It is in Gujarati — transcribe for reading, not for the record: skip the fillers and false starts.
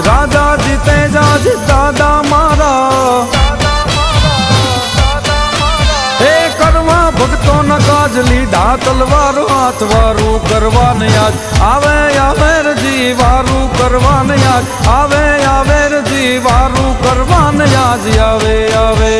રાજા જીતે જાજ દાદા મારા હે કરવા ભક્તો ન કાજ લીધા તલવારો હાથ વારું કરવાને યાદ આવે આવે રજી વારું કરવાને યાદ આવે આવે રજી વારું કરવાને યાદ આવે આવે